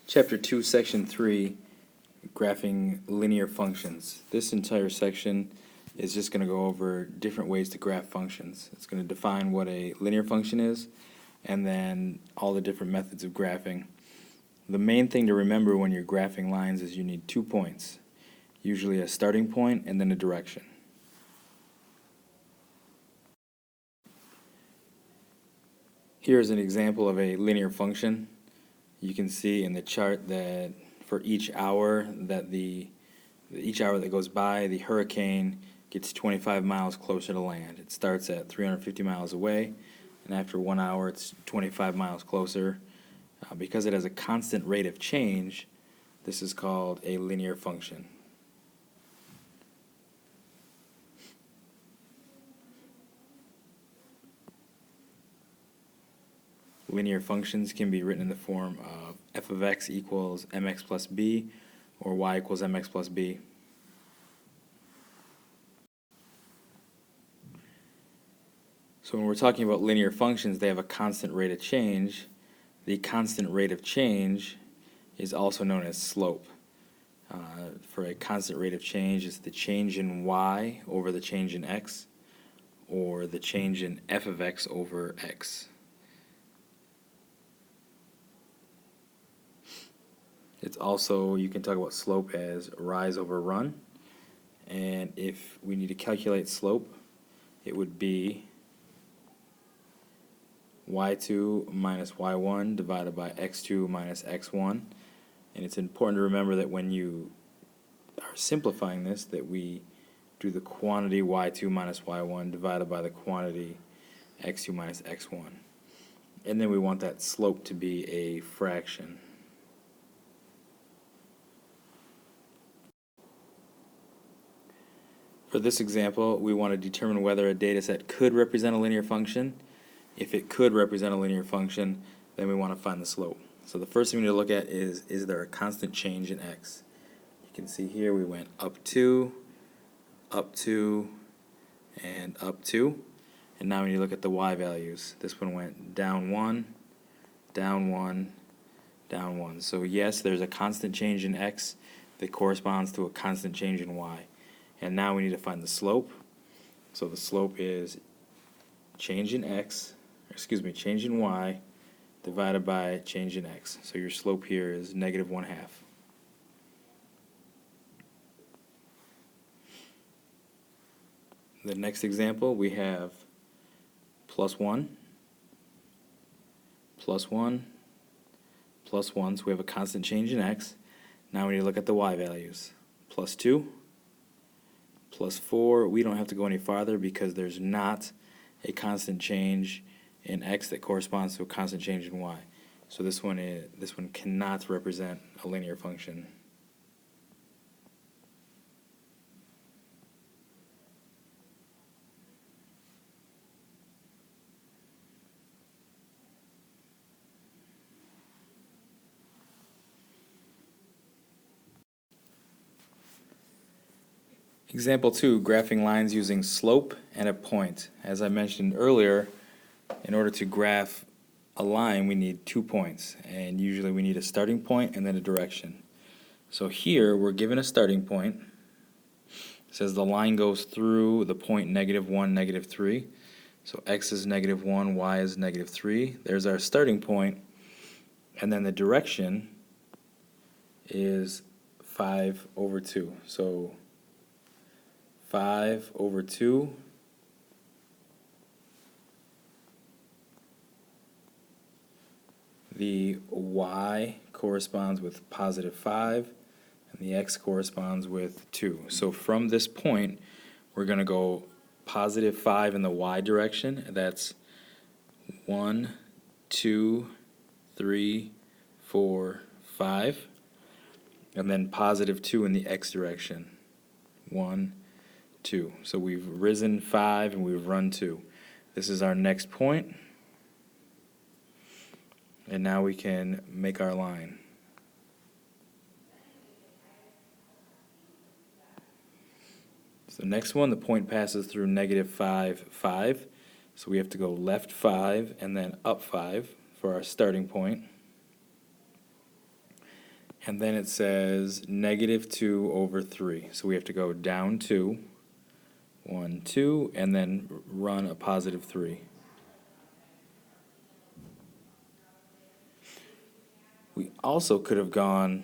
Chapter 2, Section 3, Graphing Linear Functions. This entire section is just going to go over different ways to graph functions. It's going to define what a linear function is, and then all the different methods of graphing. The main thing to remember when you're graphing lines is you need 2 points, usually a starting point and then a direction. Here's an example of a linear function. You can see in the chart that for each hour that goes by, the hurricane gets 25 miles closer to land. It starts at 350 miles away, and after 1 hour it's 25 miles closer. Because it has a constant rate of change, this is called a linear function. Linear functions can be written in the form of f of x equals mx plus b, or y equals mx plus b. So when we're talking about linear functions, they have a constant rate of change. The constant rate of change is also known as slope. For a constant rate of change, it's the change in y over the change in x, or the change in f of x over x. It's also, you can talk about slope as rise over run, and if we need to calculate slope, it would be y2 minus y1 divided by x2 minus x1. And it's important to remember that when you are simplifying this, that we do the quantity y2 minus y1 divided by the quantity x2 minus x1. And then we want that slope to be a fraction. For this example, we want to determine whether a data set could represent a linear function. If it could represent a linear function, then we want to find the slope. So the first thing we need to look at is there a constant change in x? You can see here we went up 2, and up 2. And now when you look at the y values, this one went down 1, down 1, down 1. So yes, there's a constant change in x that corresponds to a constant change in y. And now we need to find the slope. So the slope is change in change in y divided by change in x. So your slope here is negative 1/2. The next example, we have plus 1, plus 1, plus 1. So we have a constant change in x. Now we need to look at the y values. Plus 2, plus 4. We don't have to go any farther because there's not a constant change in x that corresponds to a constant change in y. So this one cannot represent a linear function. Example 2, graphing lines using slope and a point. As I mentioned earlier, in order to graph a line, we need 2 points, and usually we need a starting point and then a direction. So here we're given a starting point. It says the line goes through the point -1, -3. So x is -1, y is -3. There's our starting point, and then the direction is 5 over 2. So 5 over 2 the y corresponds with positive 5 and the x corresponds with 2. So from this point we're going to go positive 5 in the y direction. That's 1, 2, 3, 4, 5, and then positive 2 in the x direction. 1, 2. So we've risen 5 and we've run 2. This is our next point, and now we can make our line. So the next one, the point passes through -5, 5. So we have to go left 5 and then up 5 for our starting point. and then it says -2 over 3. So we have to go down 2, 1, 2, and then run a positive 3. We also could have gone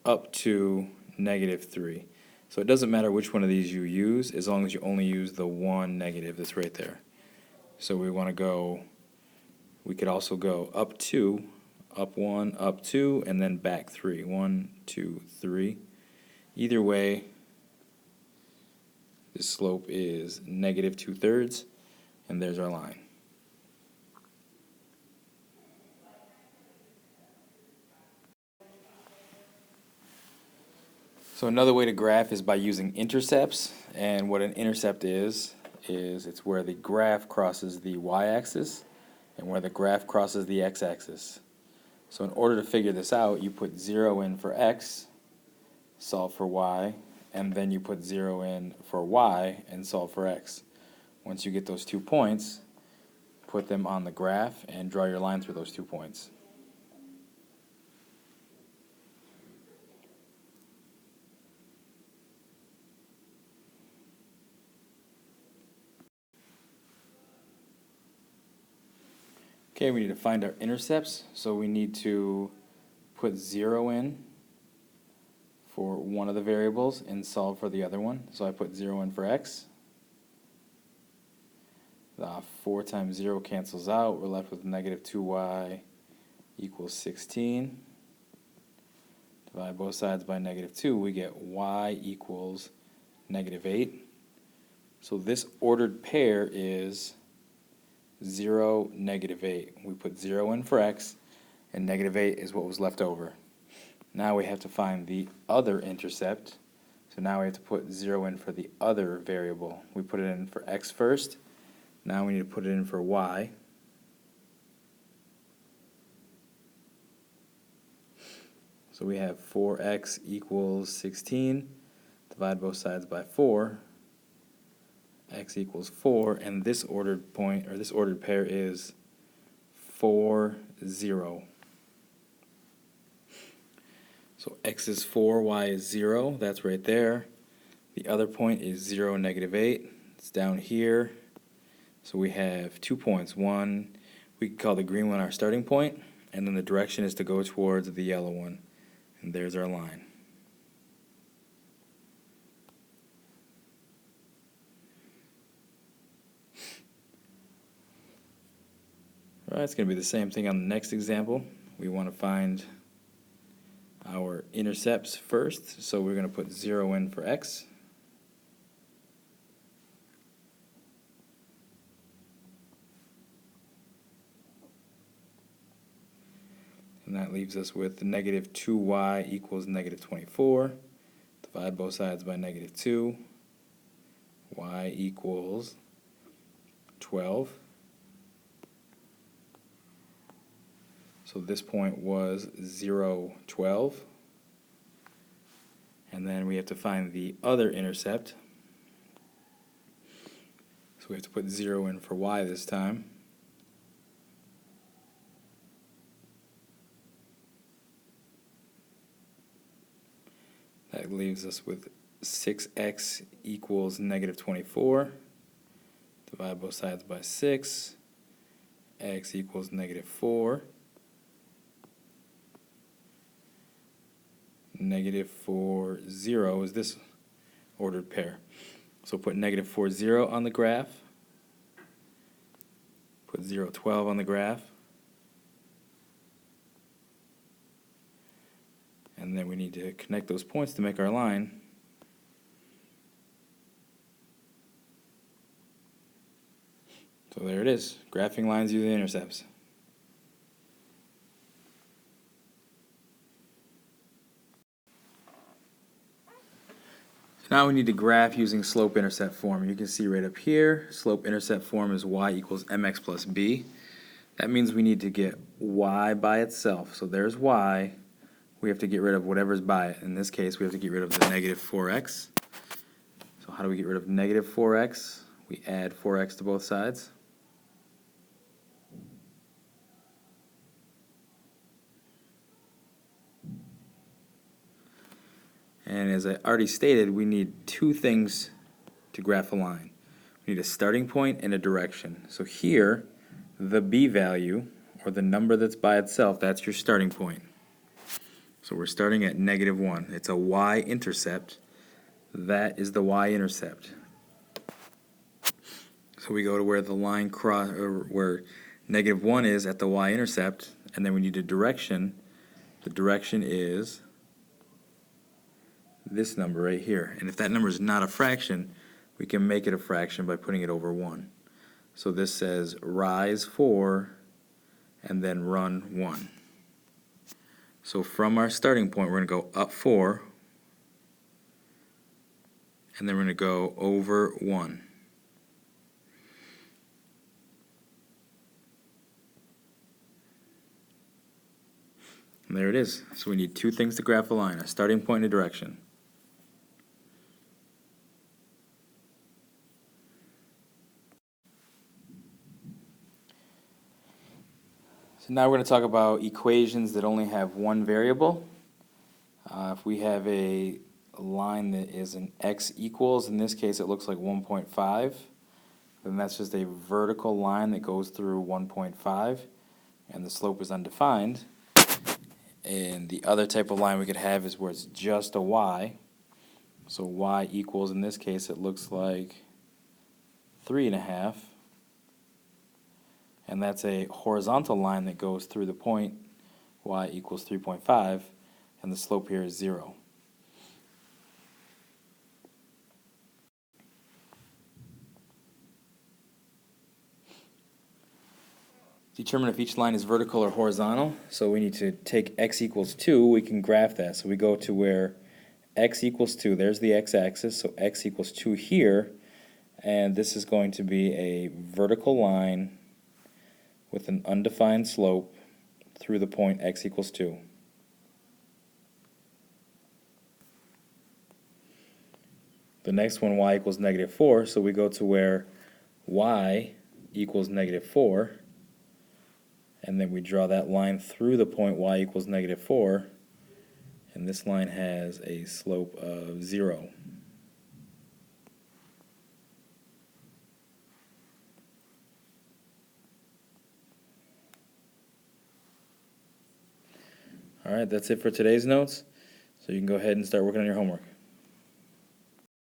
up to -3. So it doesn't matter which one of these you use, as long as you only use the one negative that's right there. So we want to go, we could also go up 2, up 1, up 2, and then back 3. 1, 2, 3. Either way, the slope is -2/3, and there's our line. So another way to graph is by using intercepts, and what an intercept is it's where the graph crosses the y-axis and where the graph crosses the x-axis. So in order to figure this out, you put 0 in for x, solve for y, and then you put 0 in for y and solve for x. Once you get those 2 points, put them on the graph and draw your line through those 2 points. Okay, we need to find our intercepts, so we need to put 0 in for one of the variables and solve for the other one. So I put 0 in for x. The 4 times 0 cancels out. We're left with -2y equals 16. Divide both sides by -2. We get y equals -8. So this ordered pair is 0, -8. We put 0 in for x, and -8 is what was left over. Now we have to find the other intercept. So now we have to put 0 in for the other variable. We put it in for x first. Now we need to put it in for y. So we have 4x equals 16. Divide both sides by 4. X equals 4, and this ordered point, or this ordered pair, is 4, 0. So x is 4, y is 0. That's right there. The other point is 0, -8. It's down here. So we have 2 points. One, we can call the green one our starting point, and then the direction is to go towards the yellow one. And there's our line. Alright, it's going to be the same thing on the next example. We want to find our intercepts first, so we're going to put 0 in for x. And that leaves us with -2y equals -24. Divide both sides by -2. Y equals 12. So this point was 0, 12. And then we have to find the other intercept. So we have to put 0 in for y this time. That leaves us with 6x equals -24. Divide both sides by 6. X equals -4. -4, 0 is this ordered pair. So put -4, 0 on the graph. Put 0, 12 on the graph. And then we need to connect those points to make our line. So there it is, graphing lines using intercepts. Now we need to graph using slope-intercept form. You can see right up here, slope-intercept form is y equals mx plus b. That means we need to get y by itself. So there's y. We have to get rid of whatever's by it. In this case, we have to get rid of the -4x. So how do we get rid of -4x? We add 4x to both sides. And as I already stated, we need two things to graph a line. We need a starting point and a direction. So here, the b value, or the number that's by itself, that's your starting point. So we're starting at -1. It's a y-intercept. That is the y-intercept. So we go to where the line where -1 is at the y-intercept, and then we need a direction. The direction is this number right here. And if that number is not a fraction, we can make it a fraction by putting it over 1. So this says rise 4 and then run 1. So from our starting point, we're going to go up 4, and then we're going to go over 1. And there it is. So we need two things to graph a line, a starting point and a direction. So now we're going to talk about equations that only have one variable. If we have a line that is an x equals, in this case it looks like 1.5, then that's just a vertical line that goes through 1.5, and the slope is undefined. And the other type of line we could have is where it's just a y. So y equals, in this case, it looks like 3.5. And that's a horizontal line that goes through the point y equals 3.5, and the slope here is 0. Determine if each line is vertical or horizontal. So we need to take x equals 2, we can graph that. So we go to where x equals 2, there's the x-axis, so x equals 2 here, and this is going to be a vertical line with an undefined slope through the point x equals 2. The next one, y equals -4, so we go to where y equals -4, and then we draw that line through the point y equals -4, and this line has a slope of 0. Alright, that's it for today's notes. So you can go ahead and start working on your homework.